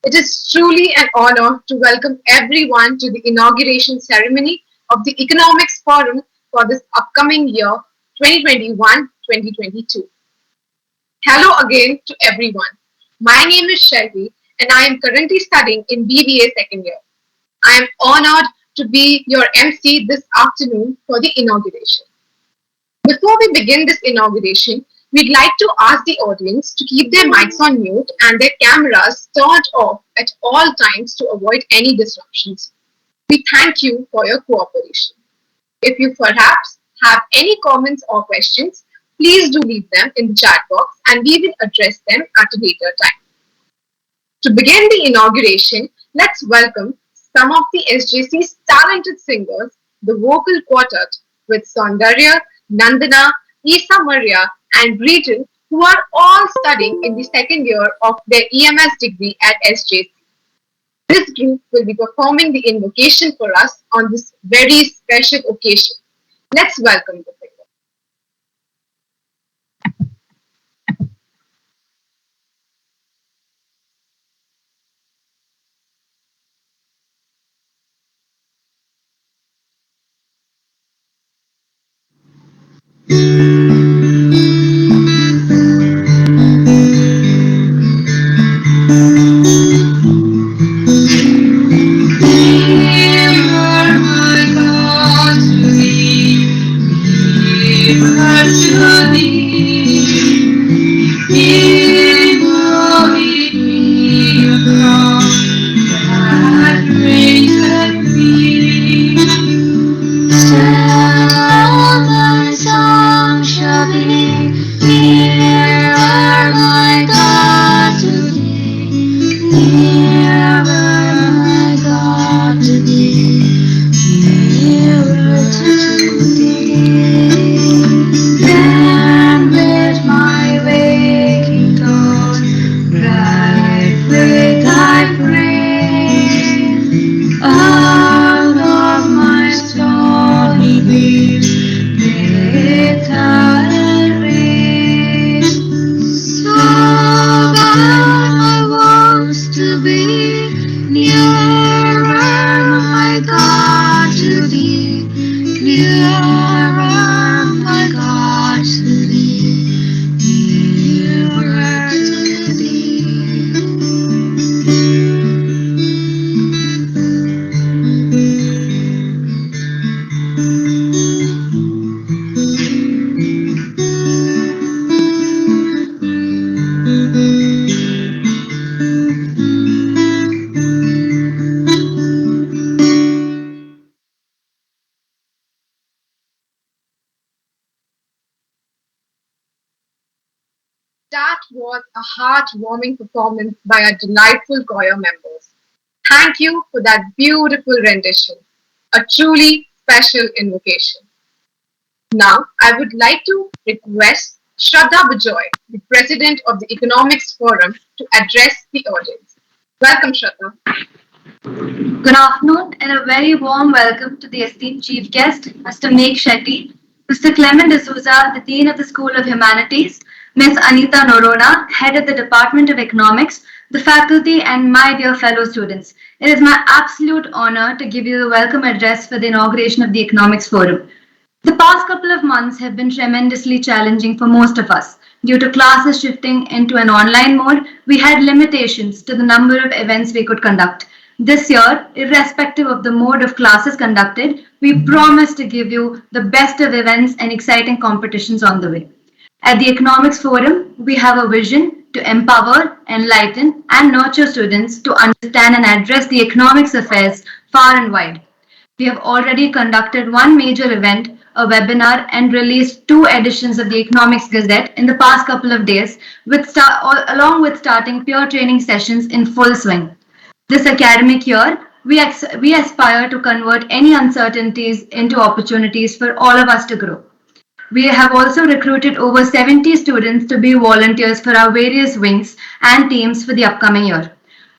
It is truly an honor to welcome everyone to the inauguration ceremony of the Economics Forum for this upcoming year 2021-2022. Hello again to everyone. My name is Shelby and I am currently studying in BBA second year. I am honored to be your MC this afternoon for the inauguration. Before we begin this inauguration, we'd like to ask the audience to keep their mics on mute and their cameras turned off at all times to avoid any disruptions. We thank you for your cooperation. If you perhaps have any comments or questions, please do leave them in the chat box and we will address them at a later time. To begin the inauguration, let's welcome some of the SJC's talented singers, the vocal quartet with Saundarya, Nandana, Isa Maria, and Breton, who are all studying in the second year of their EMS degree at SJC. This group will be performing the invocation for us on this very special occasion. Let's welcome the singers. That was a heartwarming performance by our delightful choir members. Thank you for that beautiful rendition. A truly special invocation. Now, I would like to request Shradha Bejoy, the President of the Economics Forum, to address the audience. Welcome, Shradha. Good afternoon and a very warm welcome to the esteemed chief guest, Mr. Megh Shetty, Mr. Clement D'Souza, the Dean of the School of Humanities, Ms. Anita Noronha, Head of the Department of Economics, the faculty and my dear fellow students. It is my absolute honor to give you the welcome address for the inauguration of the Economics Forum. The past couple of months have been tremendously challenging for most of us. Due to classes shifting into an online mode, we had limitations to the number of events we could conduct. This year, irrespective of the mode of classes conducted, we promise to give you the best of events and exciting competitions on the way. At the Economics Forum, we have a vision to empower, enlighten, and nurture students to understand and address the economics affairs far and wide. We have already conducted one major event, a webinar, and released 2 editions of the Economics Gazette in the past couple of days, along with starting peer training sessions in full swing. This academic year, we aspire to convert any uncertainties into opportunities for all of us to grow. We have also recruited over 70 students to be volunteers for our various wings and teams for the upcoming year.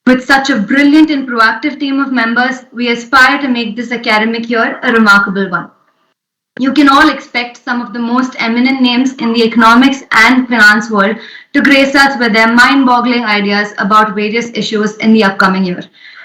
With such a brilliant and proactive team of members, we aspire to make this academic year a remarkable one. You can all expect some of the most eminent names in the economics and finance world to grace us with their mind boggling ideas about various issues in the upcoming year.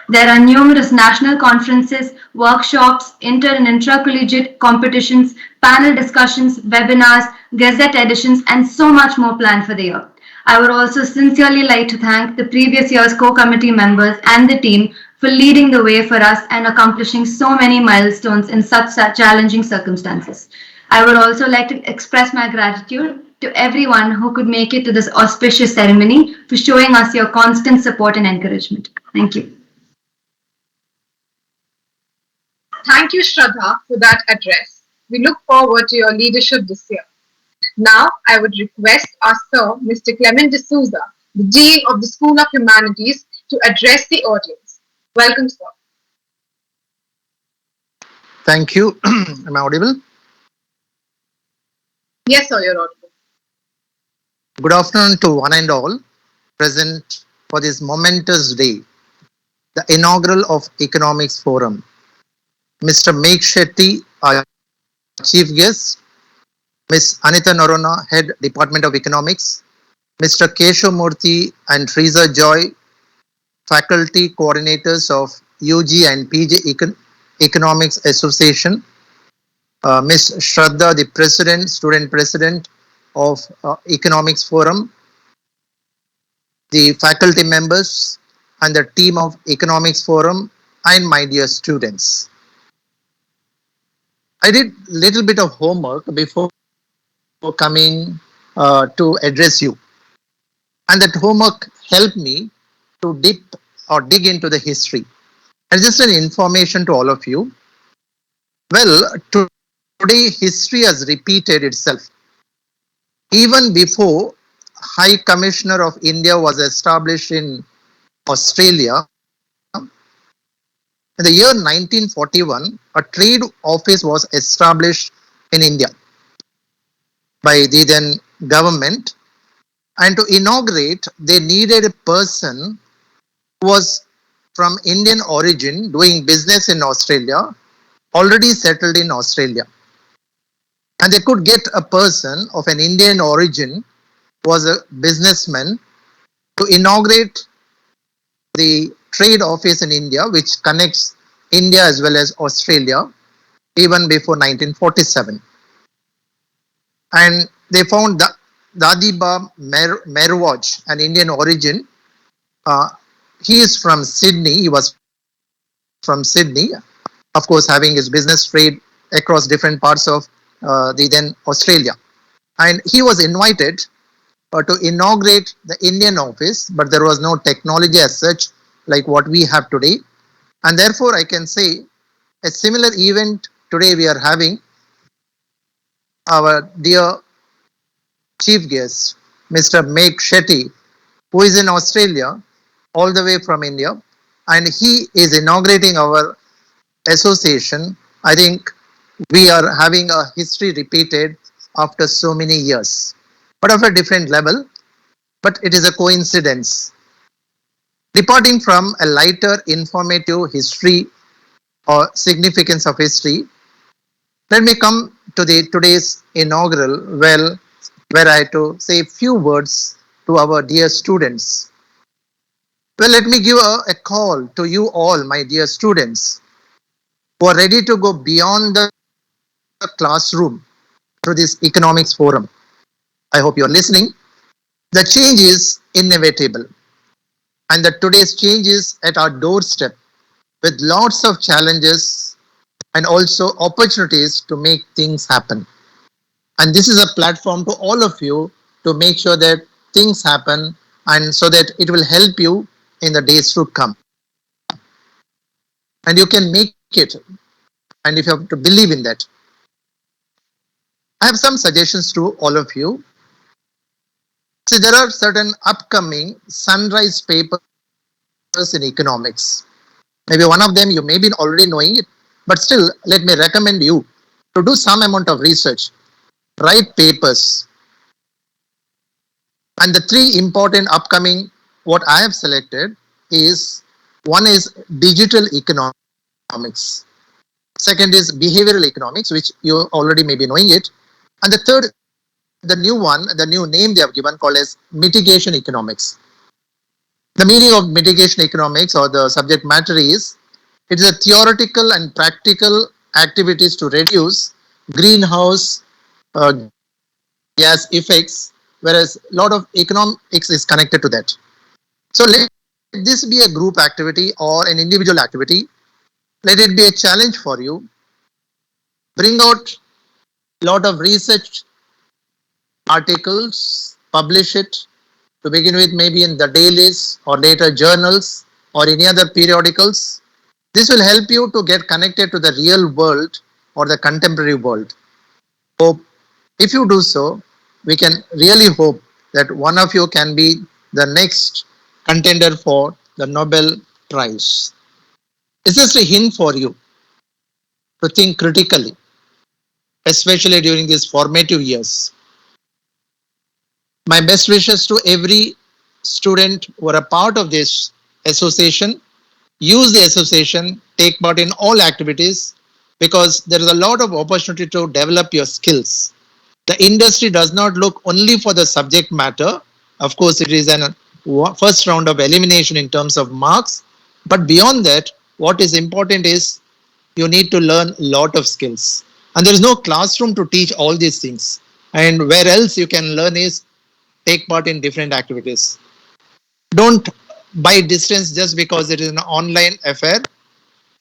There are numerous national conferences, workshops, inter and intra-collegiate competitions, panel discussions, webinars, gazette editions, and so much more planned for the year. I would also sincerely like to thank the previous year's co-committee members and the team for leading the way for us and accomplishing so many milestones in such challenging circumstances. I would also like to express my gratitude to everyone who could make it to this auspicious ceremony for showing us your constant support and encouragement. Thank you. Thank you, Shraddha, for that address. We look forward to your leadership this year. Now, I would request our Sir, Mr. Clement D'Souza, the Dean of the School of Humanities, to address the audience. Welcome, sir. Thank you. Am I audible? Yes, sir, you're audible. Good afternoon to one and all present for this momentous day, the inaugural of Economics Forum. Mr. Megh Shetty, our chief guest, Ms. Anita Noronha, head Department of Economics, Mr. Keshavmurthy and Shradha Bejoy, faculty coordinators of UG and PG Economics Association, Ms. Shradha, the president, student president of Economics Forum, the faculty members and the team of Economics Forum, and my dear students. I did little bit of homework before coming to address you, and that homework helped me to dip or dig into the history. And just an information to all of you. Well, today history has repeated itself. Even before High Commissioner of India was established in Australia, in the year 1941, a trade office was established in India by the then government, and to inaugurate, they needed a person who was from Indian origin doing business in Australia, already settled in Australia. And they could get a person of an Indian origin who was a businessman to inaugurate the trade office in India, which connects India as well as Australia, even before 1947. And they found Dadiba Merwaj, an Indian origin. Uh, he is from Sydney. He was from Sydney, of course, having his business trade across different parts of the then Australia. And he was invited to inaugurate the Indian office, but there was no technology as such like what we have today. And therefore, I can say a similar event today we are having. Our dear chief guest, Mr. Megh Shetty, who is in Australia, all the way from India, and he is inaugurating our association. I think we are having a history repeated after so many years, but of a different level. But it is a coincidence. Departing from a lighter informative history or significance of history, let me come to the today's inaugural, well, where I had to say a few words to our dear students. Well, let me give a call to you all, my dear students, who are ready to go beyond the classroom through this economics forum. I hope you are listening. The change is inevitable, and that today's change is at our doorstep with lots of challenges and also opportunities to make things happen. And this is a platform to all of you to make sure that things happen and so that it will help you in the days to come. And you can make it. And if you have to believe in that, I have some suggestions to all of you. See, there are certain upcoming sunrise papers in economics. Maybe one of them you may be already knowing it, but still, let me recommend you to do some amount of research, write papers, and the three important upcoming what I have selected is one is digital economics, Second is behavioral economics, which you already may be knowing it. And the third, the new one, the new name they have given called as mitigation economics. The meaning of mitigation economics or the subject matter is it is a theoretical and practical activities to reduce greenhouse gas effects, whereas a lot of economics is connected to that. So let this be a group activity or an individual activity. Let it be a challenge for you. Bring out lot of research articles, publish it to begin with, maybe in the dailies or later journals or any other periodicals. This will help you to get connected to the real world or the contemporary world. Hope if you do so, we can really hope that one of you can be the next contender for the Nobel Prize. It's just a hint for you to think critically, especially during these formative years. My best wishes to every student who are a part of this association. Use the association, take part in all activities because there is a lot of opportunity to develop your skills. The industry does not look only for the subject matter. Of course, it is an first round of elimination in terms of marks. But beyond that, what is important is you need to learn a lot of skills. And there is no classroom to teach all these things. And where else you can learn is take part in different activities. Don't buy distance just because it is an online affair.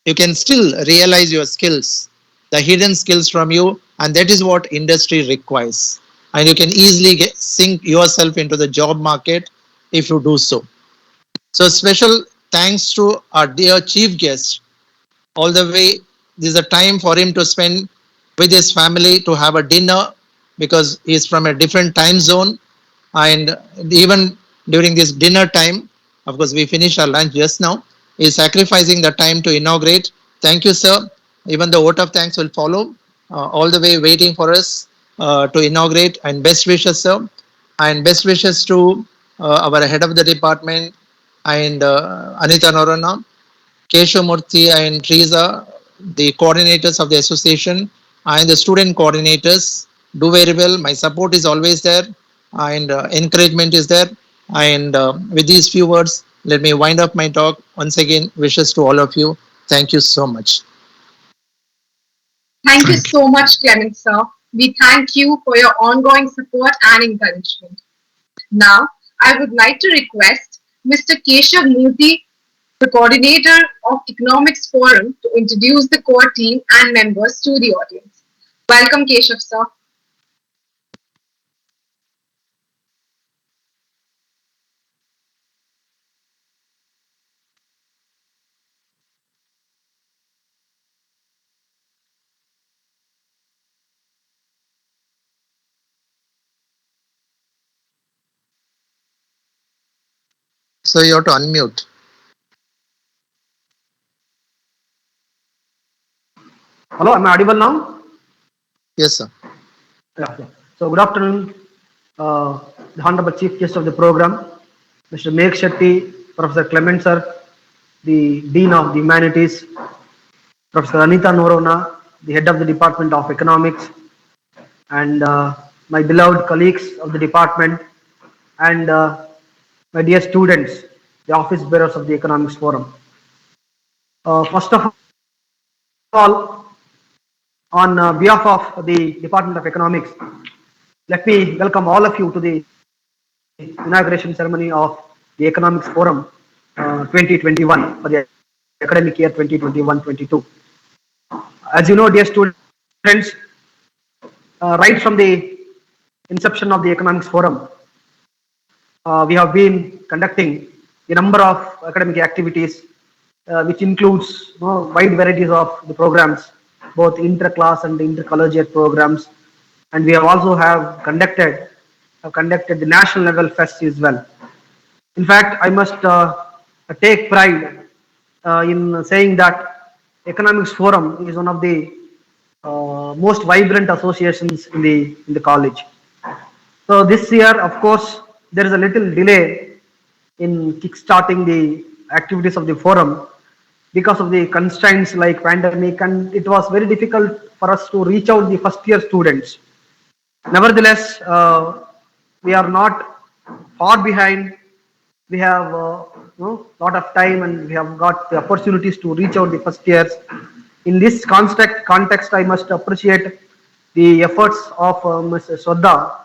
You can still realize your skills, the hidden skills from you, and that is what industry requires. And you can easily sink yourself into the job market if you do so. So special thanks to our dear chief guest. All the way, this is a time for him to spend with his family to have a dinner because he's from a different time zone. And even during this dinner time, of course, we finished our lunch just now, is sacrificing the time to inaugurate. Thank you, sir. Even the vote of thanks will follow, all the way waiting for us to inaugurate. And best wishes, sir. And best wishes to our head of the department and Anita Noronha, Keshavmurthy and Teresa, the coordinators of the association, and the student coordinators do very well. My support is always there, and encouragement is there. And with these few words, let me wind up my talk. Once again, wishes to all of you. Thank you so much. Thank you so much, Clement sir. We thank you for your ongoing support and encouragement. Now, I would like to request Mr. Keshavmurthy, the coordinator of Economics Forum, to introduce the core team and members to the audience. Welcome, Keshav sir. So you have to unmute. Hello, am I audible now? Yes, sir. Yeah, yeah. So, good afternoon, the Honorable Chief Guest of the program, Mr. Megh Shetty, Professor Clement sir, the Dean of the Humanities, Professor Anita Noronha, the Head of the Department of Economics, and my beloved colleagues of the department, and my dear students, the office bearers of the Economics Forum. First of all, on behalf of the Department of Economics, let me welcome all of you to the inauguration ceremony of the Economics Forum 2021 for the academic year 2021-22. As you know, dear students, right from the inception of the Economics Forum, we have been conducting a number of academic activities, which includes wide varieties of the programs, both inter-class and intercollegiate programs, and we have also conducted the national level fest as well. In fact, I must take pride in saying that Economics Forum is one of the most vibrant associations in the college. So this year, of course, there is a little delay in kickstarting the activities of the forum because of the constraints like pandemic, and it was very difficult for us to reach out the first year students. Nevertheless, we are not far behind. We have lot of time, and we have got the opportunities to reach out the first years. In this context, I must appreciate the efforts of Ms. Shradha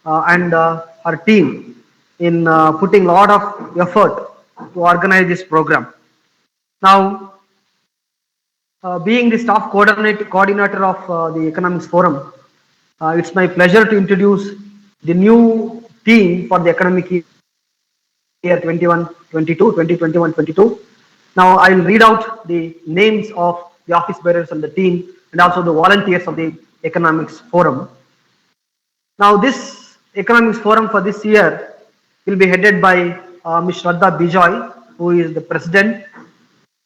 and her team in putting a lot of effort to organize this program. Now, being the staff coordinator of the Economics Forum, it's my pleasure to introduce the new team for the academic year 2021-22. Now I will read out the names of the office bearers and the team, and also the volunteers of the Economics Forum. Now this Economics Forum for this year will be headed by Ms. Shradha Bejoy, who is the president,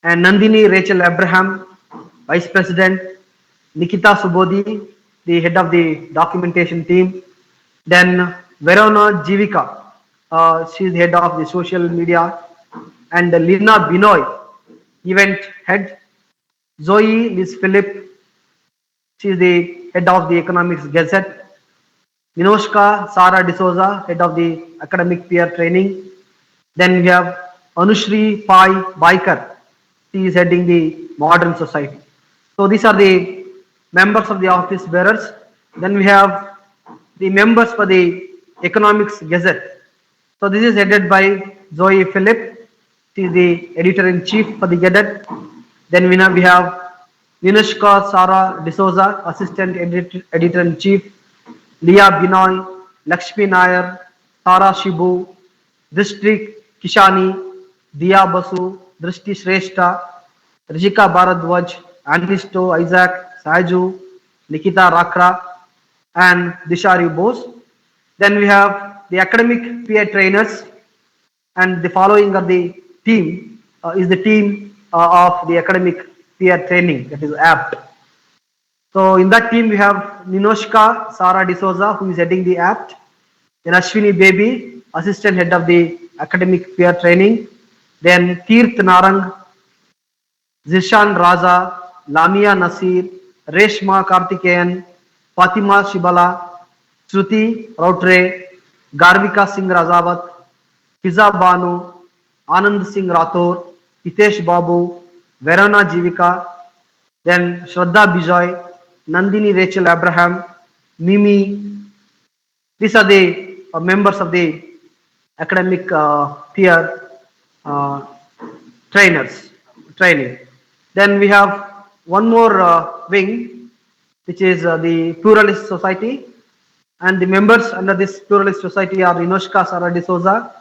and Nandini Rachel Abraham, vice president, Nikita Subodhi, the head of the documentation team, then Verona Jivika, she is the head of the social media, and Lina Binoy, event head, Zoe Liz Philip, she is the head of the economics gazette, Minoshka Sara D'Souza, head of the academic peer training. Then we have Anushri Pai Baikar, she is heading the modern society. So these are the members of the office bearers. Then we have the members for the economics gazette. So this is headed by Zoe Philip, she is the editor in chief for the gazette. Then we have Vinushka Sara D'Souza, assistant editor in chief, Leah Binoy, Lakshmi Nair, Tara Shibu, District Kishani, Diya Basu, Drishti Shrestha, Rishika Bharadwaj, Anisto Isaac, Saju, Nikita Rakra, and Dishari Bose. Then we have the academic peer trainers, and the following are the team is the team of the academic peer training, that is APT. So in that team we have Ninoshka Sara D'Souza, who is heading the APT, then Ashwini Baby, assistant head of the academic peer training, then Tirth Narang, Zishan Raza, Lamia Nasir, Reshma Kartikeyan, Fatima Shibala, Shruti Rautre, Garvika Singh Razawat, Fiza Banu, Anand Singh Rathore, Hitesh Babu, Verona Jivika, then Shradha Bejoy, Nandini Rachel Abraham, Mimi. These are the members of the academic peer training. Then we have one more wing, which is the Pluralist Society, and the members under this Pluralist Society are Inoshka Sara D'Souza,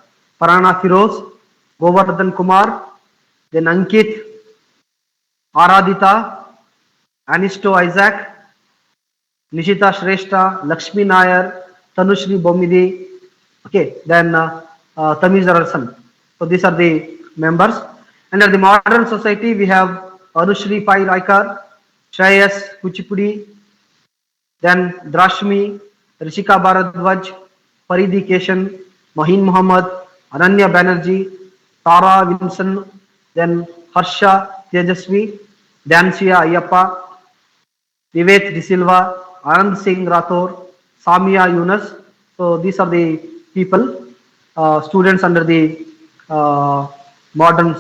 Farana Firoz, Govardhan Kumar, then Ankit, Aradita, Anisto Isaac, Nishita Shrestha, Lakshmi Nair, Tanushri Bomidi, okay, then Tamiz Arsan. So these are the members. Under the Modern Society, we have Anushri Pai Raikar, Shreyas Kuchipudi, then Drashmi, Rishika Bharadwaj, Faridi Keshan, Mahin Muhammad, Ananya Banerjee, Tara Wilson, then Harsha Tejasvi, Dansia Ayappa, Vivet De Silva, Anand Singh Rathore, Samia Yunus. So these are the people, students under the modern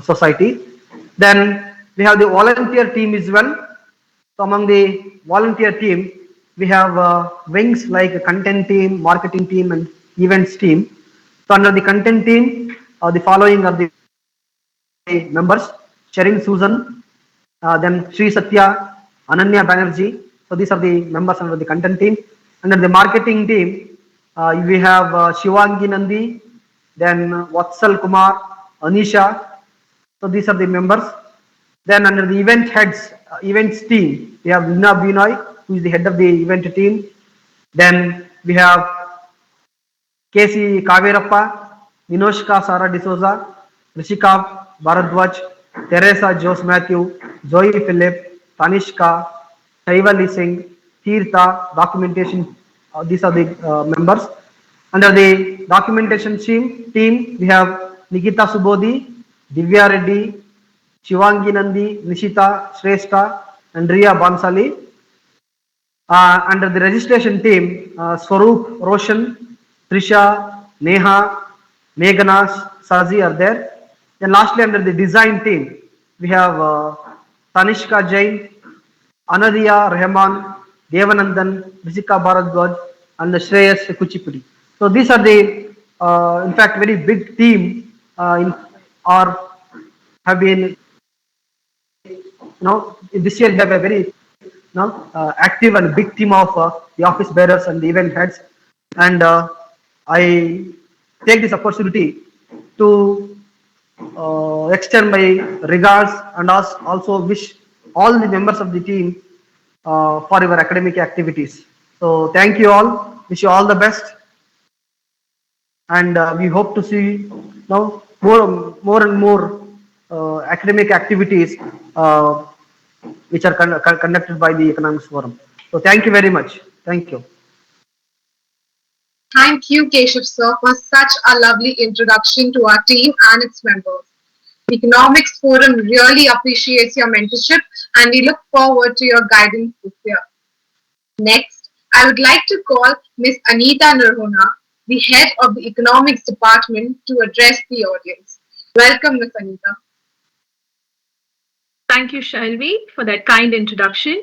society. Then we have the volunteer team as well. So among the volunteer team, we have wings like a content team, marketing team, and events team. So under the content team, the following are the members: Sherin Susan, then Sri Satya, Ananya Banerjee. So these are the members under the content team. Under the marketing team, we have Shivangi Nandi, then Vatsal Kumar, Anisha. So these are the members. Then under the event heads, events team, we have Lina Binoy, who is the head of the event team. Then we have KC Kavirappa, Minoshka Sara D'Souza, Rishika Bharadwaj, Teresa Jose Matthew, Zoe Philip, Tanishka, Shaivali Singh, Tirtha, documentation. These are the members. Under the documentation team, we have Nikita Subodhi, Divya Reddy, Shivangi Nandi, Nishita Shrestha, and Riya Bansali. Under the registration team, Swaroop Roshan, Trisha, Neha, Meghana, Sazi are there. Then lastly, under the design team, we have Tanishka Jain, Anadiya Rahman, Devanandan, Visika Bharadwaj, and the Shreyas Kuchipudi. So these are the, in fact, very big team in or have been, this year we have a very active and big team of the office bearers and the event heads. And I take this opportunity to extend my regards and also wish all the members of the team for your academic activities. So thank you all. Wish you all the best, and we hope to see now more and more academic activities which are conducted by the economics forum. So thank you very much. Thank you. Thank you, Keshav sir, for such a lovely introduction to our team and its members. The Economics Forum really appreciates your mentorship and we look forward to your guidance this year. Next, I would like to call Ms. Anita Noronha, the head of the Economics Department, to address the audience. Welcome, Ms. Anita. Thank you, Shalvi, for that kind introduction.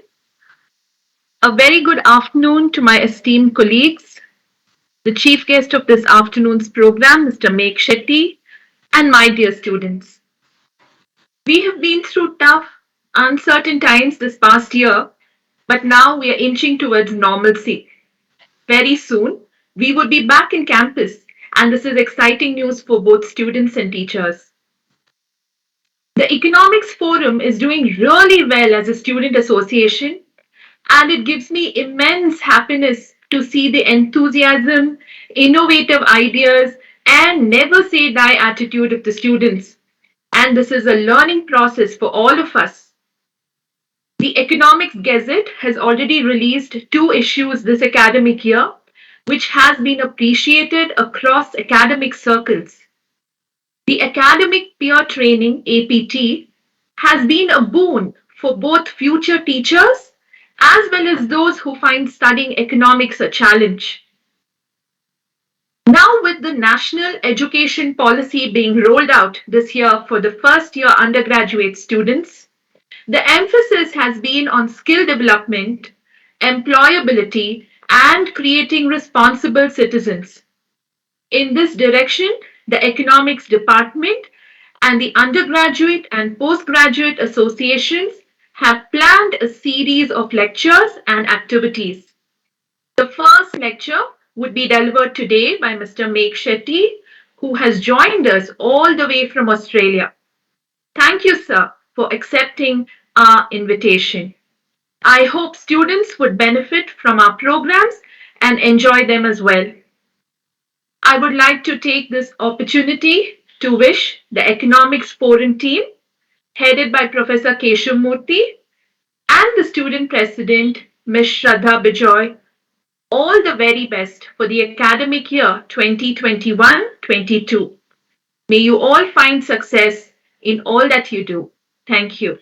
A very good afternoon to my esteemed colleagues, the chief guest of this afternoon's program, Mr. Megh Shetty, and my dear students. We have been through tough, uncertain times this past year, but now we are inching towards normalcy. Very soon, we would be back in campus, and this is exciting news for both students and teachers. The Economics Forum is doing really well as a student association, and it gives me immense happiness to see the enthusiasm, innovative ideas, and never say die attitude of the students. And this is a learning process for all of us. The Economics Gazette has already released 2 issues this academic year, which has been appreciated across academic circles. The Academic Peer Training APT has been a boon for both future teachers as well as those who find studying economics a challenge. Now, with the national education policy being rolled out this year for the first year undergraduate students, the emphasis has been on skill development, employability, and creating responsible citizens. In this direction, the economics department and the undergraduate and postgraduate associations have planned a series of lectures and activities. The first lecture would be delivered today by Mr. Megh Shetty, who has joined us all the way from Australia. Thank you, sir, for accepting our invitation. I hope students would benefit from our programs and enjoy them as well. I would like to take this opportunity to wish the Economics Forum team, headed by Professor Keshavmurthy, and the student president, Ms. Shradha Bejoy, all the very best for the academic year 2021-22. May you all find success in all that you do. Thank you.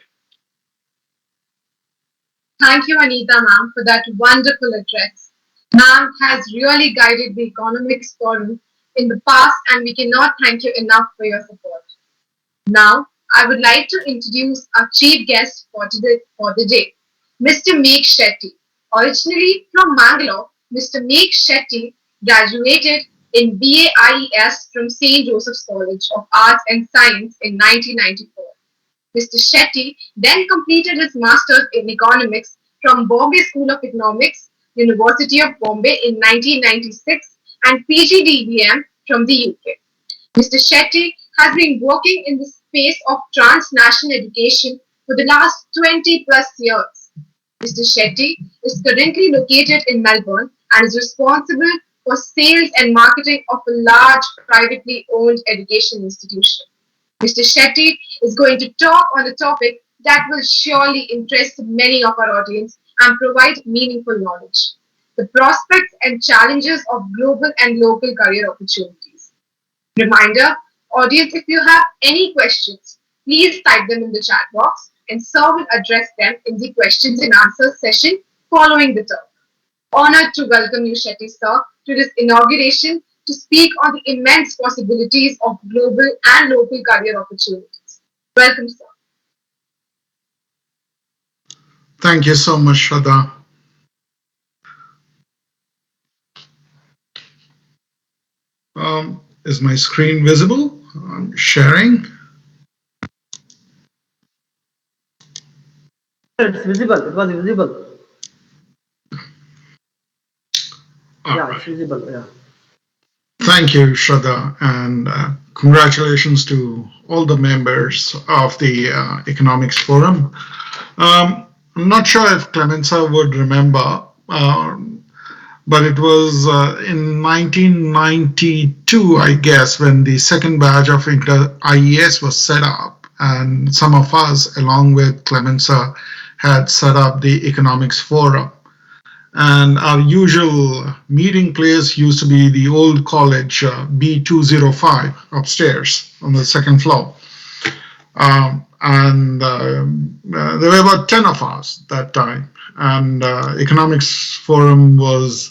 Thank you, Anita ma'am, for that wonderful address. Ma'am has really guided the Economics Forum in the past, and we cannot thank you enough for your support. Now, I would like to introduce our chief guest for the day, Mr. Megh Shetty. Originally from Mangalore, Mr. Megh Shetty graduated in BAIES from St. Joseph's College of Arts and Science in 1994. Mr. Shetty then completed his master's in economics from Bombay School of Economics, University of Bombay in 1996 and PGDBM from the UK. Mr. Shetty has been working in the space of transnational education for the last 20 plus years. Mr. Shetty is currently located in Melbourne and is responsible for sales and marketing of a large privately owned education institution. Mr. Shetty is going to talk on a topic that will surely interest many of our audience and provide meaningful knowledge. The prospects and challenges of global and local career opportunities. Reminder, audience, if you have any questions, Please type them in the chat box and Sir will address them in the questions and answers session following the talk. Honored to welcome you, Shetty sir, to this inauguration to speak on the immense possibilities of global and local career opportunities. Welcome, sir. Thank you so much, Shradha. Is my screen visible? I'm sharing. It's visible. It was visible. Yeah, it's visible. Yeah. Thank you, Shradha, and congratulations to all the members of the Economics Forum. I'm not sure if Clemenza would remember, but it was in 1992, I guess, when the second batch of IES was set up, and some of us, along with Clemenza, had set up the Economics Forum. And our usual meeting place used to be the old college B205 upstairs on the second floor. There were about 10 of us that time. And Economics Forum was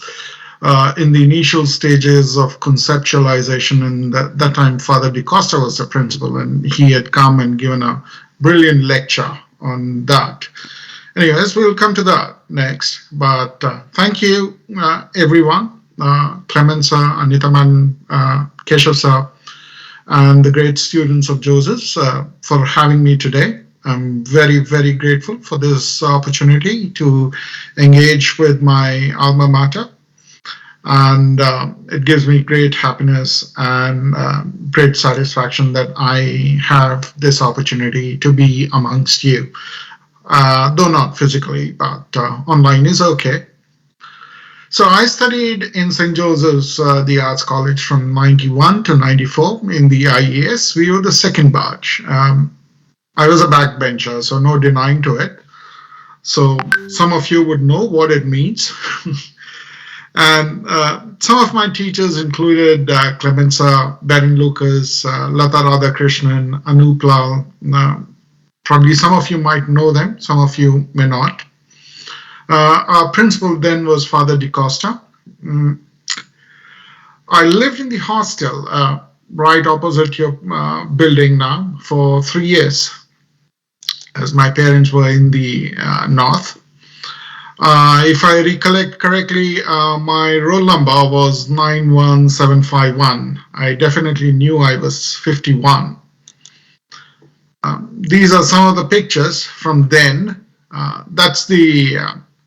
in the initial stages of conceptualization. And that time, Father DeCosta was the principal, and he had come and given a brilliant lecture on that. Anyways, we'll come to that next. But thank you, everyone, Clement sir, Anita man, Keshav sir, and the great students of Joseph's for having me today. I'm very, very grateful for this opportunity to engage with my alma mater. And it gives me great happiness and great satisfaction that I have this opportunity to be amongst you. Though not physically, but online is okay. So I studied in St. Joseph's, the Arts College from 91 to 94 in the IES. We were the second batch. I was a backbencher, so no denying to it. So some of you would know what it means. And some of my teachers included Clemenza, Baron Lucas, Lata Radhakrishnan, Anup Lal. Probably some of you might know them, some of you may not. Our principal then was Father DeCosta. I lived in the hostel right opposite your building now for 3 years, as my parents were in the north. If I recollect correctly, my roll number was 91751. I definitely knew I was 51. These are some of the pictures from then. That's the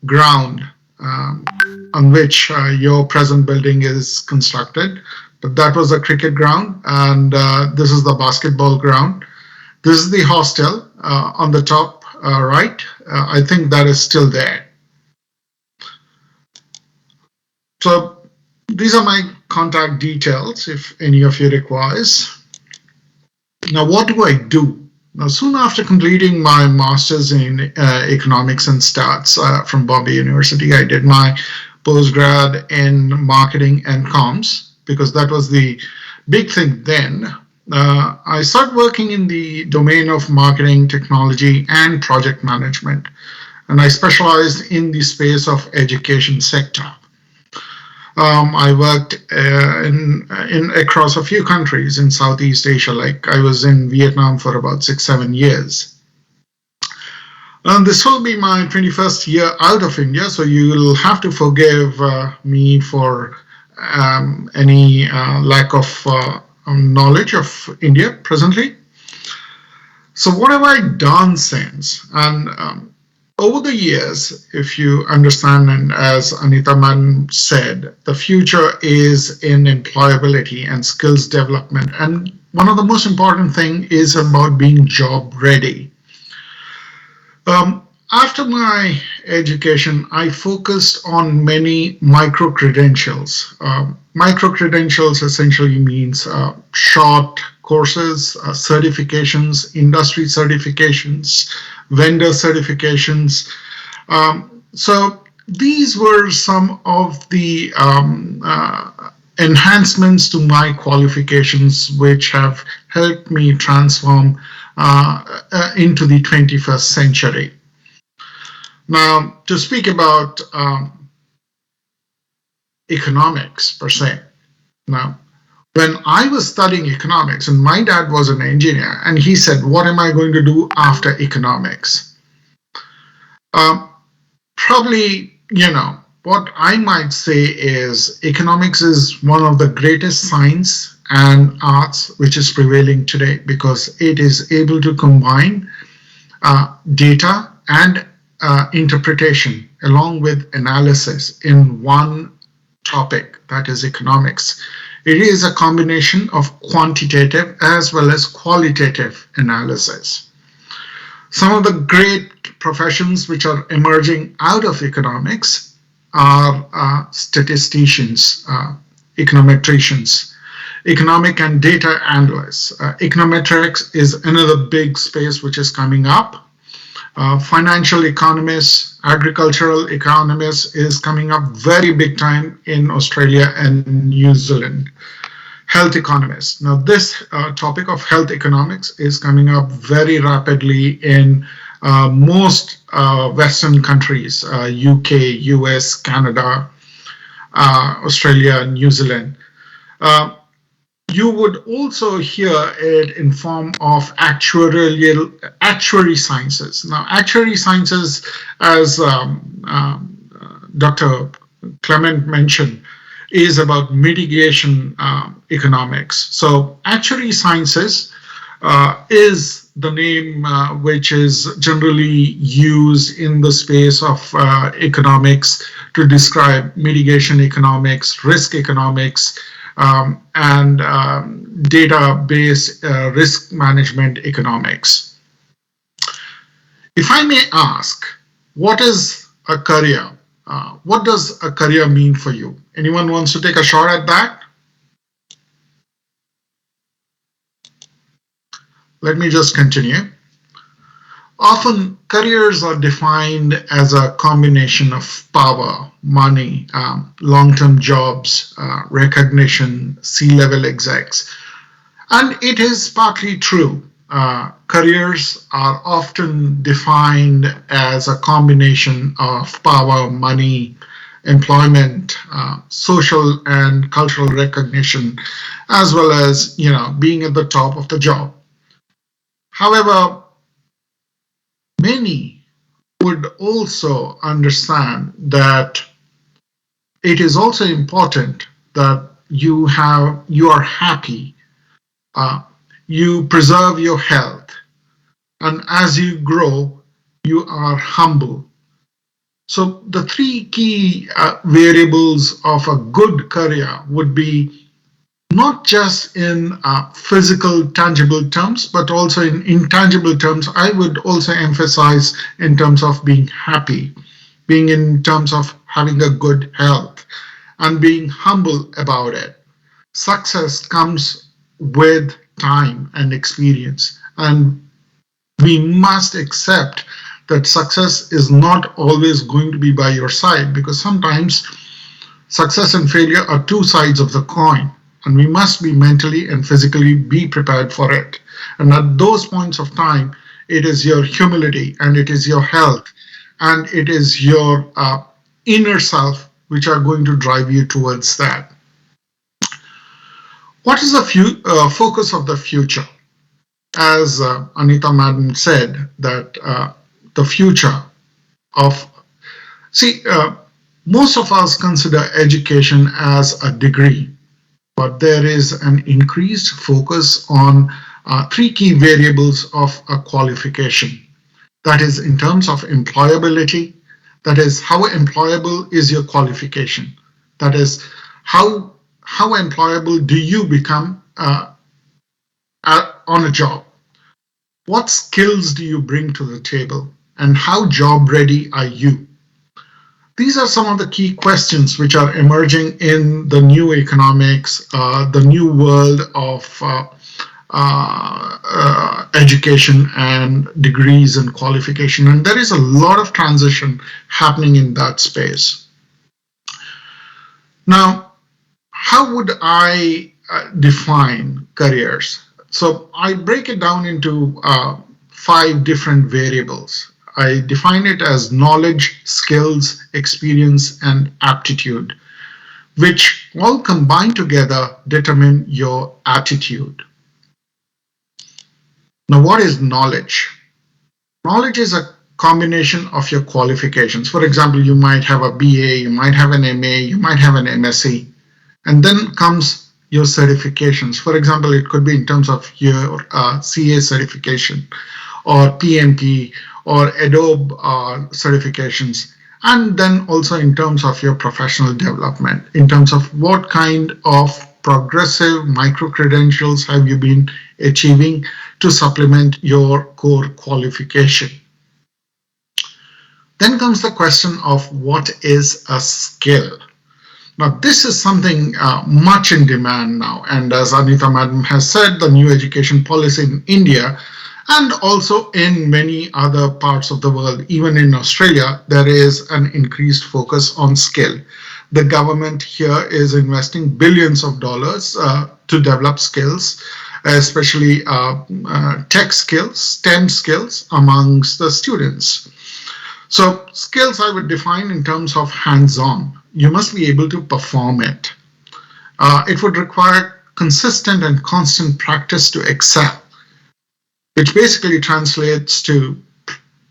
ground on which your present building is constructed. But that was a cricket ground, and this is the basketball ground. This is the hostel on the top right. I think that is still there. So these are my contact details if any of you requires. Now, what do I do? Now, soon after completing my master's in economics and stats from Bombay University, I did my postgrad in marketing and comms, because that was the big thing then. I started working in the domain of marketing, technology, and project management, and I specialized in the space of education sector. I worked in across a few countries in Southeast Asia, like I was in Vietnam for about 6-7 years. And this will be my 21st year out of India, so you'll have to forgive me for any lack of knowledge of India presently. So what have I done since? And over the years, if you understand, and as Anita man said, the future is in employability and skills development. And one of the most important things is about being job ready. After my education, I focused on many micro-credentials. Micro-credentials essentially means short courses, certifications, industry certifications, vendor certifications. So these were some of the enhancements to my qualifications, which have helped me transform into the 21st century. Now, to speak about economics per se. Now, when I was studying economics, and my dad was an engineer, and he said, "What am I going to do after economics?" Probably, what I might say is economics is one of the greatest science and arts which is prevailing today, because it is able to combine data and interpretation along with analysis in one topic, that is economics. It is a combination of quantitative as well as qualitative analysis. Some of the great professions which are emerging out of economics are statisticians, econometricians, economic and data analysts. Econometrics is another big space which is coming up. Financial economists, agricultural economists is coming up very big time in Australia and New Zealand. Health economists. Now this topic of health economics is coming up very rapidly in most Western countries, UK, US, Canada, Australia, New Zealand. You would also hear it in form of actuary sciences. Now, actuary sciences, as Dr. Clement mentioned, is about mitigation economics. So, actuary sciences is the name which is generally used in the space of economics to describe mitigation economics, risk economics, and database risk management economics. If I may ask, what is a career? What does a career mean for you? Anyone wants to take a shot at that? Let me just continue. Often, careers are defined as a combination of power, money, long-term jobs, recognition, C-level execs. And it is partly true. Careers are often defined as a combination of power, money, employment, social and cultural recognition, as well as, being at the top of the job. However, many would also understand that it is also important that you are happy, you preserve your health, and as you grow, you are humble. So the three key variables of a good career would be not just in physical, tangible terms, but also in intangible terms. I would also emphasize in terms of being happy, being in terms of having a good health, and being humble about it. Success comes with time and experience, and we must accept that success is not always going to be by your side, because sometimes success and failure are two sides of the coin. And we must be mentally and physically be prepared for it. And at those points of time, it is your humility and it is your health and it is your inner self which are going to drive you towards that. What is the focus of the future? As Anita Madam said, that the future of, most of us consider education as a degree. But there is an increased focus on three key variables of a qualification. That is in terms of employability, that is how employable is your qualification, that is how employable do you become on a job, what skills do you bring to the table, and how job ready are you. These are some of the key questions which are emerging in the new economics, the new world of education and degrees and qualification. And there is a lot of transition happening in that space. Now, how would I define careers? So I break it down into 5 different variables. I define it as knowledge, skills, experience, and aptitude, which all combine together determine your attitude. Now, what is knowledge? Knowledge is a combination of your qualifications. For example, you might have a BA, you might have an MA, you might have an MSc, and then comes your certifications. For example, it could be in terms of your CA certification or PMP or Adobe certifications, and then also in terms of your professional development, in terms of what kind of progressive micro credentials have you been achieving to supplement your core qualification. Then comes the question of what is a skill. Now, this is something much in demand now. And as Anita Madam has said, the new education policy in India and also in many other parts of the world, even in Australia, there is an increased focus on skill. The government here is investing billions of dollars to develop skills, especially tech skills, STEM skills amongst the students. So skills I would define in terms of hands-on. You must be able to perform it. It would require consistent and constant practice to excel, which basically translates to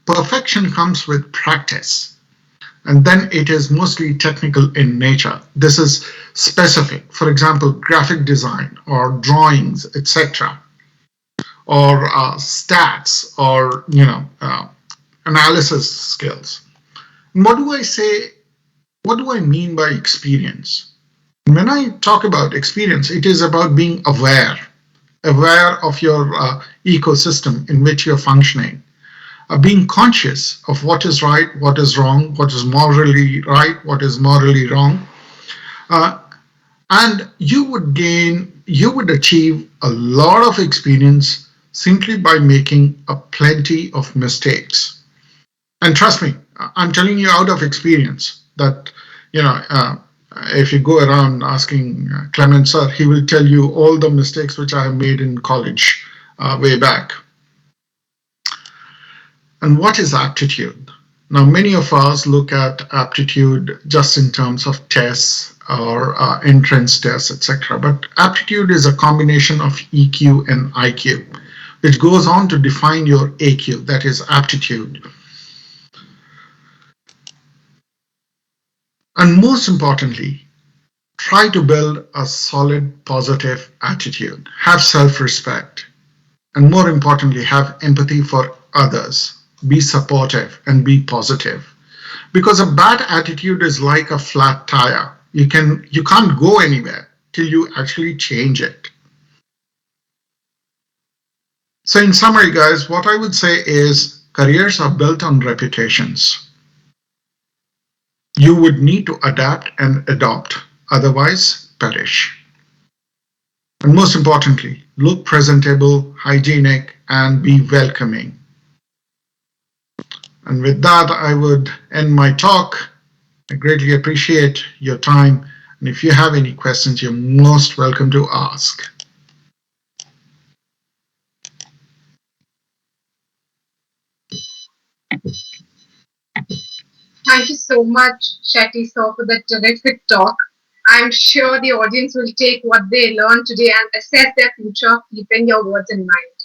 perfection comes with practice. And then it is mostly technical in nature. This is specific, for example, graphic design or drawings, etc., or stats or analysis skills. And what do I say? What do I mean by experience? When I talk about experience, it is about being aware of your ecosystem in which you're functioning, being conscious of what is right, what is wrong, what is morally right, what is morally wrong. And you would achieve a lot of experience simply by making a plenty of mistakes. And trust me, I'm telling you out of experience that, if you go around asking Clement sir, he will tell you all the mistakes which I have made in college way back. And what is aptitude? Now, many of us look at aptitude just in terms of tests or entrance tests, etc. But aptitude is a combination of EQ and IQ, which goes on to define your AQ, that is aptitude. And most importantly, try to build a solid, positive attitude. Have self-respect. And more importantly, have empathy for others. Be supportive and be positive. Because a bad attitude is like a flat tire. You can't go anywhere till you actually change it. So in summary, guys, what I would say is careers are built on reputations. You would need to adapt and adopt, otherwise perish. And most importantly, look presentable, hygienic, and be welcoming. And with that, I would end my talk. I greatly appreciate your time. And if you have any questions, you're most welcome to ask. Thank you so much, Shetty sir, for that terrific talk. I'm sure the audience will take what they learned today and assess their future, keeping your words in mind.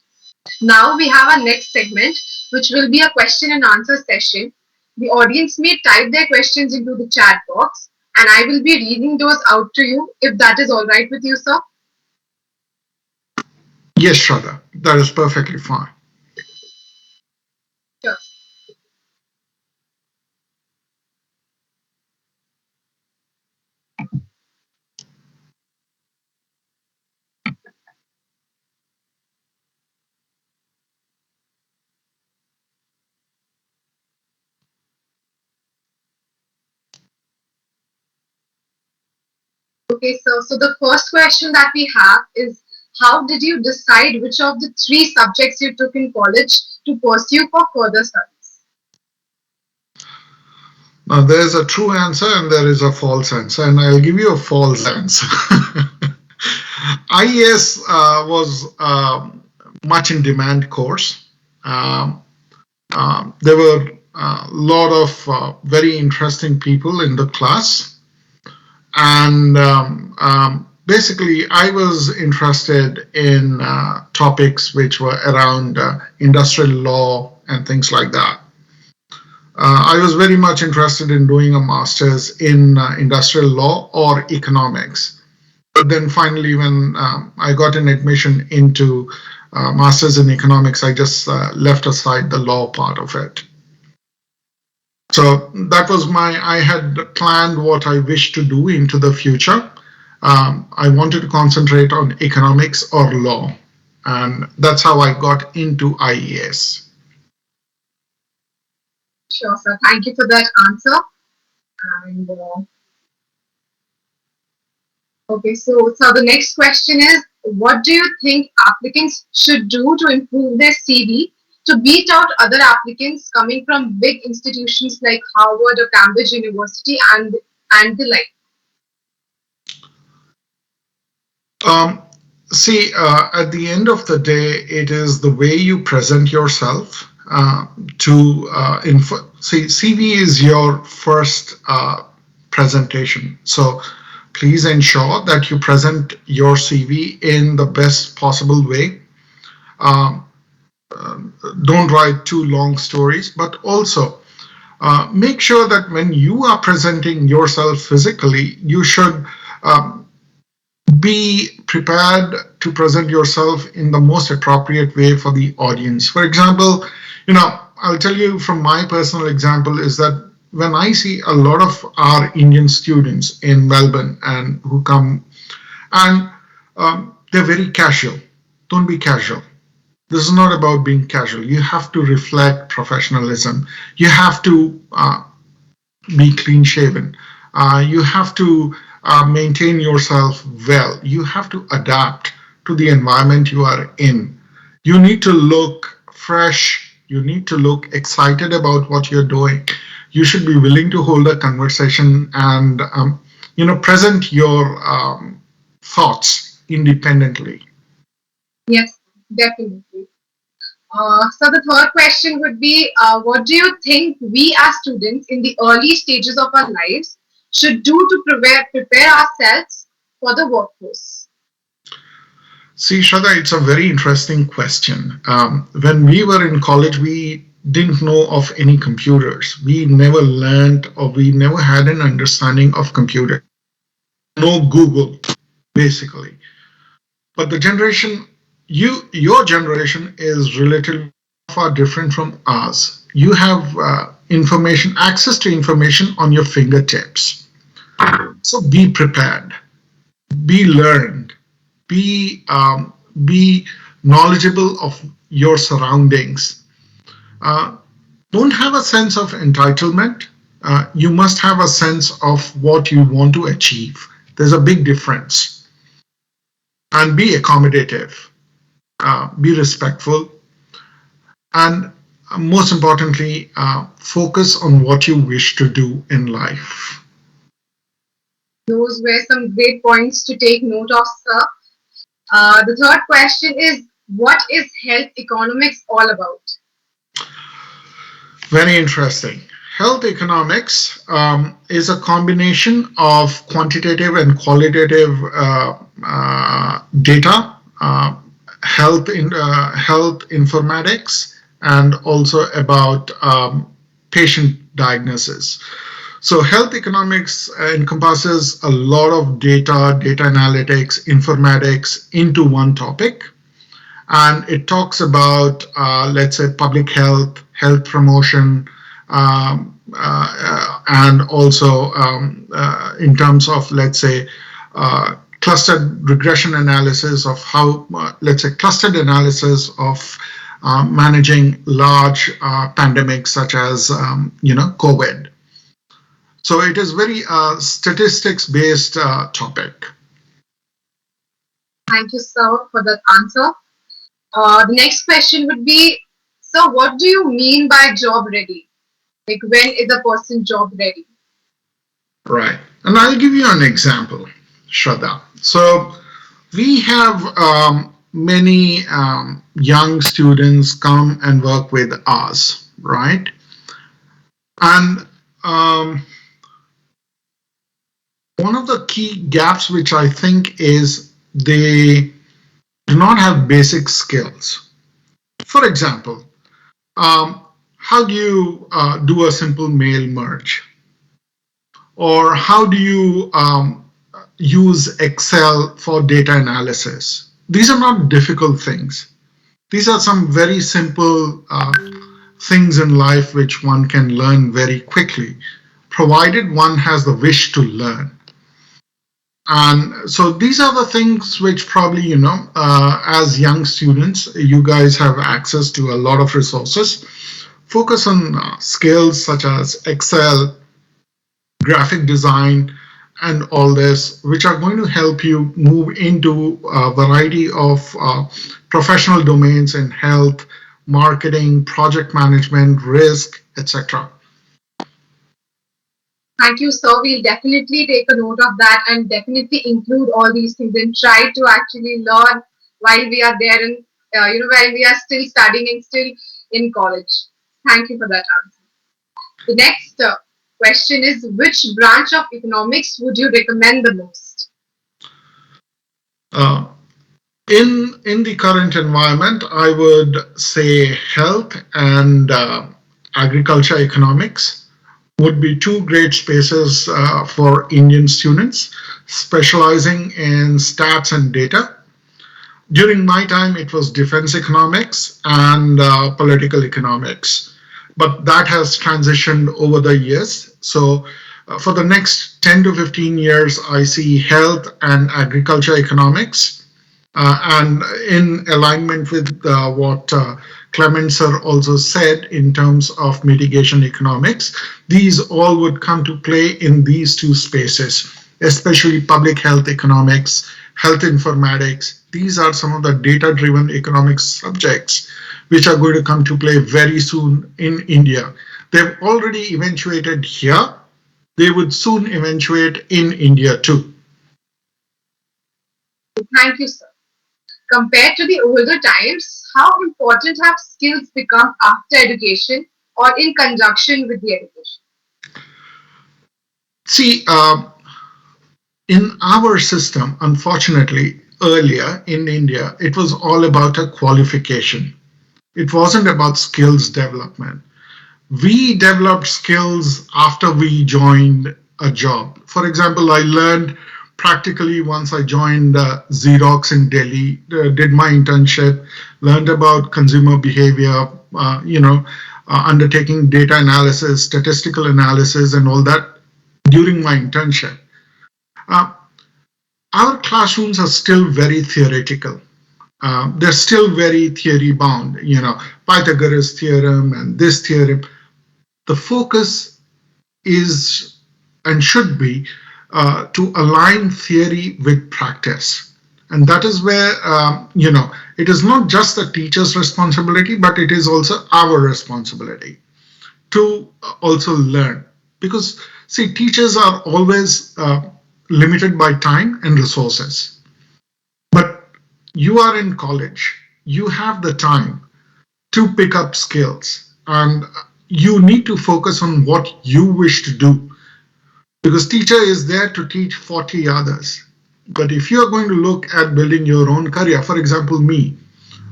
Now we have our next segment, which will be a question and answer session. The audience may type their questions into the chat box, and I will be reading those out to you if that is all right with you, sir. Yes, Shradha, that is perfectly fine. Sure. Okay, so the first question that we have is, how did you decide which of the three subjects you took in college to pursue for further studies? Now, there is a true answer and there is a false answer, and I'll give you a false answer. IES was much in demand course. Um, there were a lot of very interesting people in the class, and basically, I was interested in topics which were around industrial law and things like that. I was very much interested in doing a master's in industrial law or economics. But then finally, when I got an admission into master's in economics, I just left aside the law part of it. So that was I had planned what I wished to do into the future. I wanted to concentrate on economics or law. And that's how I got into IES. Sure, sir. Thank you for that answer. And okay, so the next question is, what do you think applicants should do to improve their CV to beat out other applicants coming from big institutions like Harvard or Cambridge University and the like? Um, See, at the end of the day, it is the way you present yourself to info. See, CV is your first presentation. So please ensure that you present your CV in the best possible way. Um, don't write too long stories, but also make sure that when you are presenting yourself physically, you should be prepared to present yourself in the most appropriate way for the audience. For example, I'll tell you from my personal example is that when I see a lot of our Indian students in Melbourne and who come and they're very casual. Don't be casual. This is not about being casual. You have to reflect professionalism. You have to be clean shaven. You have to maintain yourself well. You have to adapt to the environment you are in. You need to look fresh. You need to look excited about what you're doing. You should be willing to hold a conversation and present your thoughts independently. Yes, definitely. So the third question would be, what do you think we as students in the early stages of our lives should do to prepare ourselves for the workforce? See, Shradha, it's a very interesting question. When we were in college, we didn't know of any computers. We never learned or we never had an understanding of computer. No Google, basically. But the generation, your generation is relatively far different from ours. You have information, access to information on your fingertips. So be prepared, be learned, be knowledgeable of your surroundings. Uh, don't have a sense of entitlement. You must have a sense of what you want to achieve. There's a big difference. And be accommodative, be respectful, and most importantly, focus on what you wish to do in life. Those were some great points to take note of, sir. The third question is, what is health economics all about? Very interesting. Health economics is a combination of quantitative and qualitative data, health informatics, and also about patient diagnosis. So health economics encompasses a lot of data analytics, informatics into one topic. And it talks about, let's say, public health, health promotion, and also in terms of, let's say, clustered regression analysis of how, let's say, clustered analysis of managing large pandemics such as, COVID. So it is very statistics-based topic. Thank you, sir, for that answer. The next question would be, so what do you mean by job ready? Like, when is a person job ready? Right. And I'll give you an example, Shraddha. So We have many young students come and work with us, right? And one of the key gaps, which I think, is they do not have basic skills. For example, um, how do you do a simple mail merge? Or how do you use Excel for data analysis? These are not difficult things. These are some very simple things in life which one can learn very quickly, provided one has the wish to learn. And so these are the things which probably, as young students, you guys have access to a lot of resources. Focus on skills such as Excel, graphic design, and all this, which are going to help you move into a variety of professional domains in health, marketing, project management, risk, etc. Thank you, sir. We'll definitely take a note of that and definitely include all these things and try to actually learn while we are there and while we are still studying and still in college. Thank you for that answer. The next question is, which branch of economics would you recommend the most? Uh, in the current environment, I would say health and agriculture economics would be two great spaces for Indian students specializing in stats and data. During my time, it was defense economics and political economics, but that has transitioned over the years. So, for the next 10 to 15 years, I see health and agriculture economics, and in alignment with what Clement sir also said in terms of mitigation economics, these all would come to play in these two spaces, especially public health economics, health informatics. These are some of the data driven economics subjects which are going to come to play very soon in India. They've already eventuated here, they would soon eventuate in India too. Thank you, sir. Compared to the older times, how important have skills become after education or in conjunction with the education? See, in our system, unfortunately, earlier in India, it was all about a qualification. It wasn't about skills development. We developed skills after we joined a job. For example, I learned practically once I joined Xerox in Delhi, did my internship, learned about consumer behavior, undertaking data analysis, statistical analysis, and all that during my internship. Uh, our classrooms are still very theoretical. They're still very theory bound, Pythagoras theorem and this theorem. The focus is and should be to align theory with practice. And that is where, it is not just the teacher's responsibility, but it is also our responsibility to also learn. Because, see, teachers are always limited by time and resources. But you are in college, you have the time to pick up skills, and you need to focus on what you wish to do, because teacher is there to teach 40 others. But if you're going to look at building your own career, for example, me,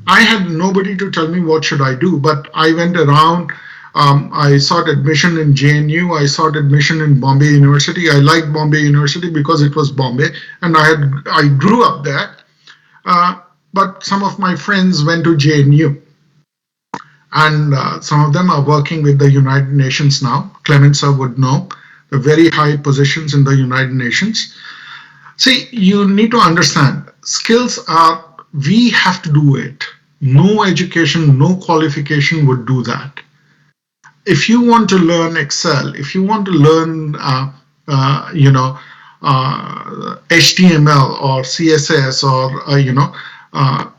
I had nobody to tell me what should I do, but I went around. I sought admission in JNU. I sought admission in Bombay University. I liked Bombay University because it was Bombay, and I grew up there. Uh, but some of my friends went to JNU, and some of them are working with the United Nations now. Clement sir would know the very high positions in the United Nations. See, you need to understand, skills are, we have to do it. No education, no qualification would do that. If you want to learn Excel, if you want to learn, HTML or CSS or,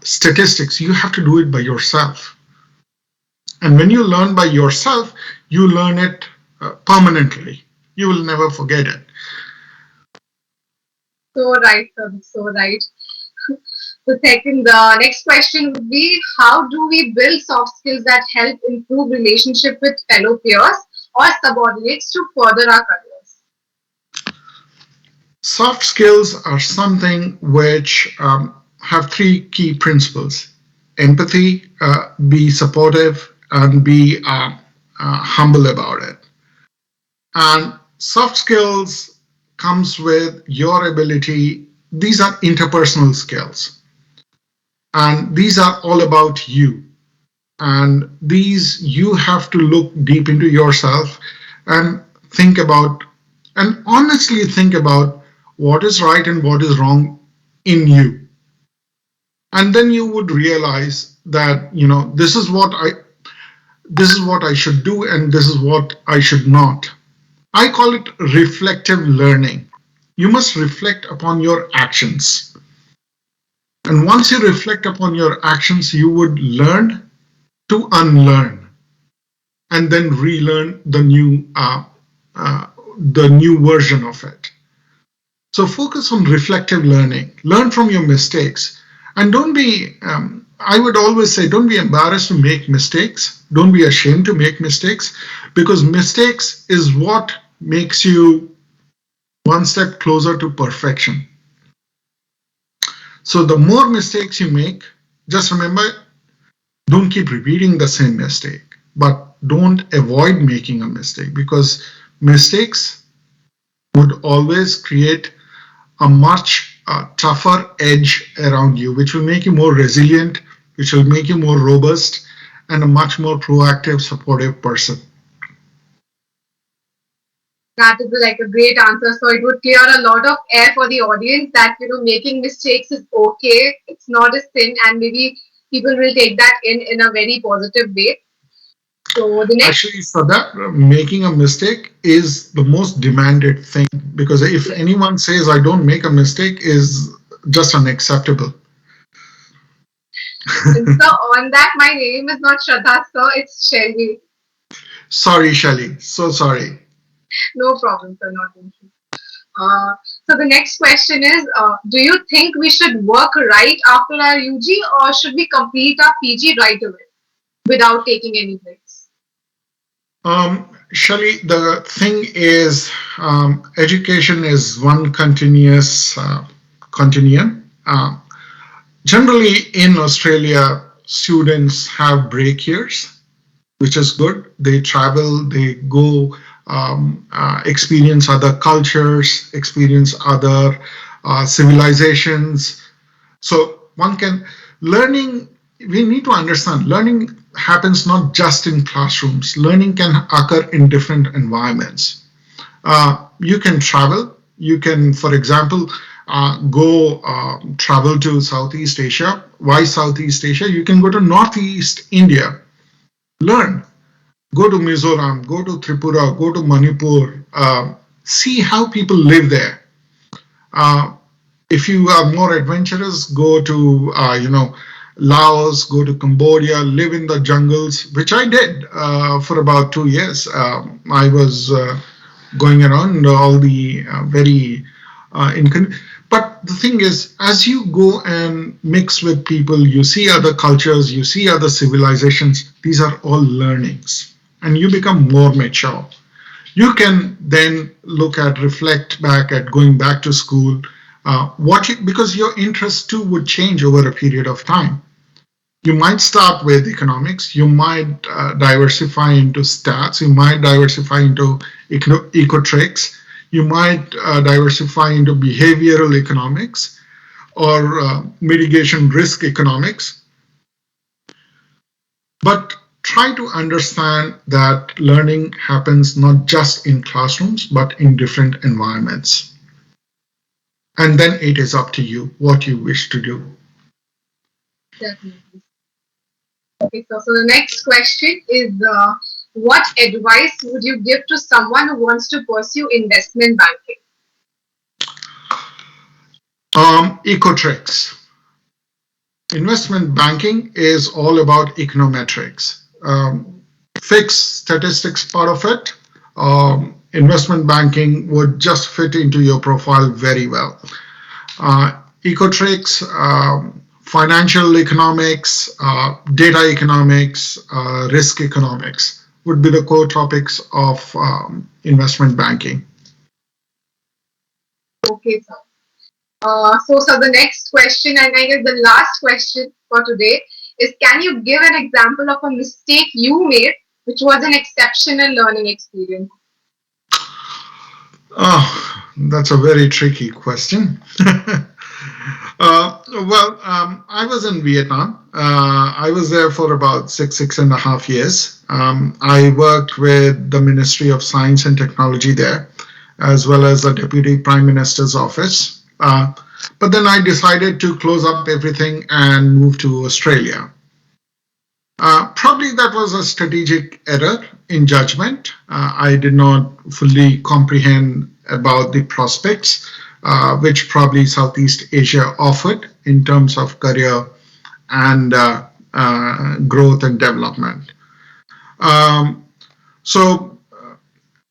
statistics, you have to do it by yourself. And when you learn by yourself, you learn it permanently. You will never forget it. So right, sir. So right. The next question would be, how do we build soft skills that help improve relationship with fellow peers or subordinates to further our careers? Soft skills are something which have three key principles: empathy, be supportive, and be humble about it. And soft skills comes with your ability. These are interpersonal skills, and these are all about you. And these you have to look deep into yourself and think about, and honestly think about what is right and what is wrong in you. And then you would realize that, this is what I should do and this is what I should not. I call it reflective learning. You must reflect upon your actions. And once you reflect upon your actions, you would learn to unlearn and then relearn the new version of it. So focus on reflective learning. Learn from your mistakes, and don't be. I would always say, don't be embarrassed to make mistakes. Don't be ashamed to make mistakes, because mistakes is what makes you one step closer to perfection. So the more mistakes you make, just remember, don't keep repeating the same mistake, but don't avoid making a mistake, because mistakes would always create a much tougher edge around you, which will make you more resilient, which will make you more robust, and a much more proactive, supportive person. That is like a great answer. So it would clear a lot of air for the audience that making mistakes is okay. It's not a sin, and maybe people will take that in a very positive way. So the next, Actually, for that, making a mistake is the most demanded thing, because if anyone says I don't make a mistake, is just unacceptable. and so on that, my name is not Shradha, sir. It's Shelby. Sorry, Shelly. So sorry. No problem, sir. Not an issue. So the next question is, do you think we should work right after our UG, or should we complete our PG right away without taking any breaks? Shelly, the thing is, education is one continuous continuum. Generally, in Australia, students have break years, which is good. They travel, they go experience other cultures, experience other civilizations. So one can learning. We need to understand learning happens not just in classrooms. Learning can occur in different environments. You can travel. You can, for example, go travel to Southeast Asia. Why Southeast Asia? You can go to Northeast India, learn. Go to Mizoram, go to Tripura, go to Manipur, see how people live there. If you are more adventurous, go to Laos, go to Cambodia, live in the jungles, which I did for about 2 years. I was going around all the very but the thing is, as you go and mix with people, you see other cultures, you see other civilizations. These are all learnings, and you become more mature. You can then look at, reflect back at going back to school, because your interests too would change over a period of time. You might start with economics, you might diversify into stats, you might diversify into economics, you might diversify into behavioral economics or mitigation risk economics. But try to understand that learning happens not just in classrooms, but in different environments. And then it is up to you what you wish to do. Definitely. Okay, so the next question is, what advice would you give to someone who wants to pursue investment banking? Ecotricks. Investment banking is all about econometrics. Fixed statistics part of it. Investment banking would just fit into your profile very well. Ecotricks financial economics, data economics, risk economics would be the core topics of investment banking. Okay, sir. So the next question, and I guess the last question for today, is can you give an example of a mistake you made which was an exceptional learning experience? Oh, that's a very tricky question. I was in Vietnam. I was there for about 6.5 years. I worked with the Ministry of Science and Technology there, as well as the Deputy Prime Minister's office. But then I decided to close up everything and move to Australia. Probably that was a strategic error in judgment. I did not fully comprehend about the prospects which probably Southeast Asia offered in terms of career and growth and development. So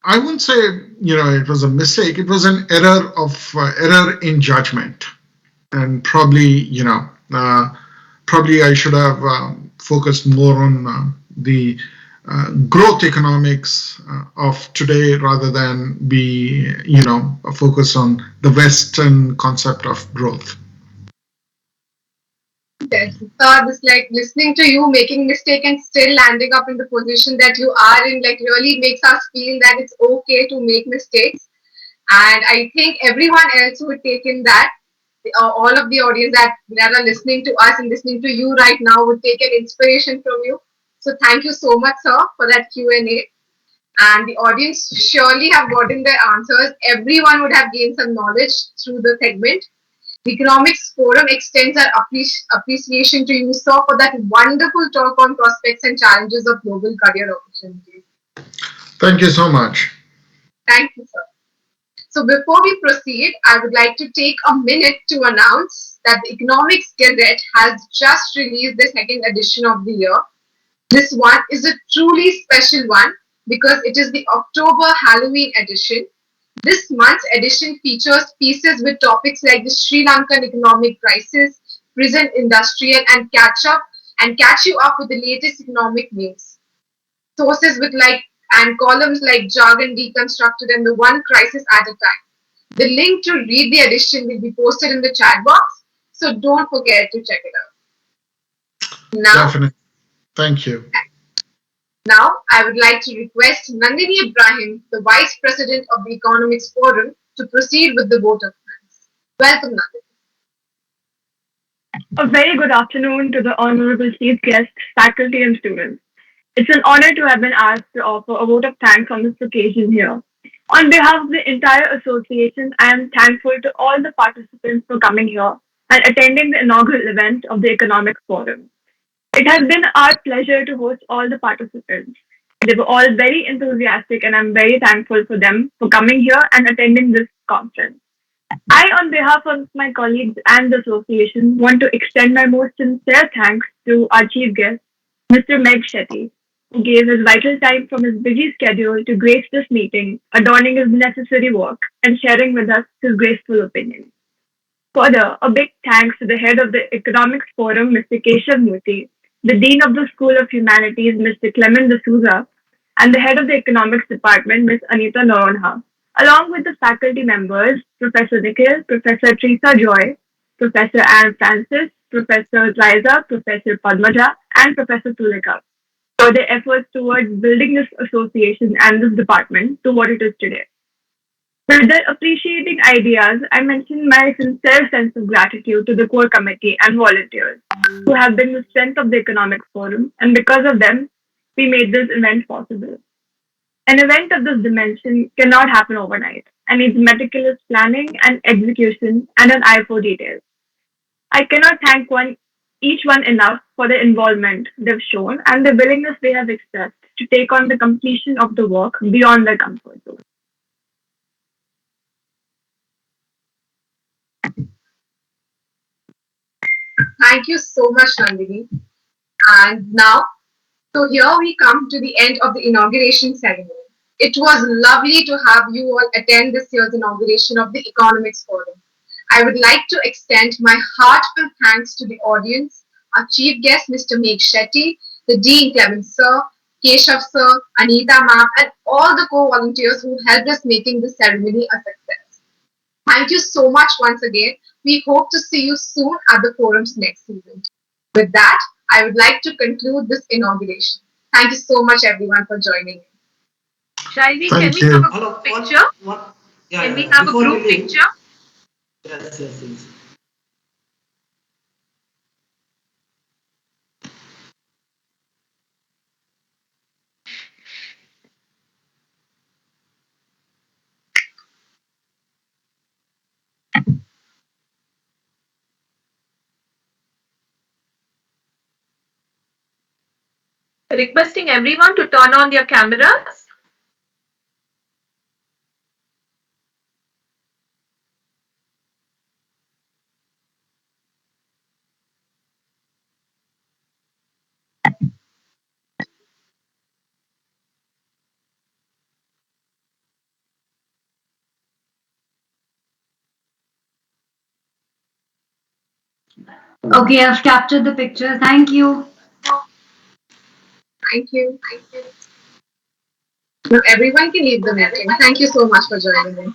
I wouldn't say it was a mistake. It was an error in judgment, and probably probably I should have focused more on the growth economics of today rather than be focus on the Western concept of growth. Yes, this like listening to you making mistake and still landing up in the position that you are in, like really makes us feel that it's okay to make mistakes. And I think everyone else would take in that. All of the audience that are listening to us and listening to you right now would take an inspiration from you. So thank you so much, sir, for that Q&A. And the audience surely have gotten their answers. Everyone would have gained some knowledge through the segment. The Economics Forum extends our appreciation to you, sir, for that wonderful talk on prospects and challenges of global career opportunities. Thank you so much. Thank you, sir. So before we proceed, I would like to take a minute to announce that the Economics Gazette has just released the second edition of the year. This one is a truly special one because it is the October Halloween edition. This month's edition features pieces with topics like the Sri Lankan economic crisis, prison industrial, and catch you up with the latest economic news. Sources with and columns like jargon deconstructed and the one crisis at a time. The link to read the edition will be posted in the chat box, so don't forget to check it out. Definitely. Thank you. Now, I would like to request Nandini Ibrahim, the Vice President of the Economics Forum, to proceed with the vote of thanks. Welcome, Nandini. A very good afternoon to the Honorable Chief Guests, faculty and students. It's an honor to have been asked to offer a vote of thanks on this occasion here. On behalf of the entire association, I am thankful to all the participants for coming here and attending the inaugural event of the Economics Forum. It has been our pleasure to host all the participants. They were all very enthusiastic and I'm very thankful for them for coming here and attending this conference. I, on behalf of my colleagues and the association, want to extend my most sincere thanks to our chief guest, Mr. Megh Shetty, who gave his vital time from his busy schedule to grace this meeting, adorning his necessary work and sharing with us his graceful opinions. Further, a big thanks to the head of the Economics Forum, Mr. Keshavmurthy, the Dean of the School of Humanities, Mr. Clement D'Souza, and the head of the Economics Department, Ms. Anita Noronha, along with the faculty members, Professor Nikhil, Professor Teresa Joy, Professor Anne Francis, Professor Liza, Professor Padmaja, and Professor Tulika, for their efforts towards building this association and this department to what it is today. With their appreciating ideas, I mention my sincere sense of gratitude to the core committee and volunteers who have been the strength of the Economics Forum, and because of them, we made this event possible. An event of this dimension cannot happen overnight and needs meticulous planning and execution and an eye for details. I cannot thank each one enough for the involvement they've shown and the willingness they have expressed to take on the completion of the work beyond their comfort zone. Thank you so much, Nandini. And now, so here we come to the end of the inauguration ceremony. It was lovely to have you all attend this year's inauguration of the Economics Forum. I would like to extend my heartfelt thanks to the audience, our chief guest, Mr. Megh Shetty, the Dean Clement Sir, Keshav Sir, Anita Ma'am, and all the co-volunteers who helped us making this ceremony a success. Thank you so much once again. We hope to see you soon at the forum's next season. With that, I would like to conclude this inauguration. Thank you so much, everyone, for joining in. Shiley, can Thank we have you. a Hello, group picture? what? Yeah, Can we yeah. have a Before we group leave, picture? yes, yes, yes. Requesting everyone to turn on their cameras. Okay, I've captured the picture. Thank you. Thank you. Now everyone can leave the meeting. Thank you so much for joining in.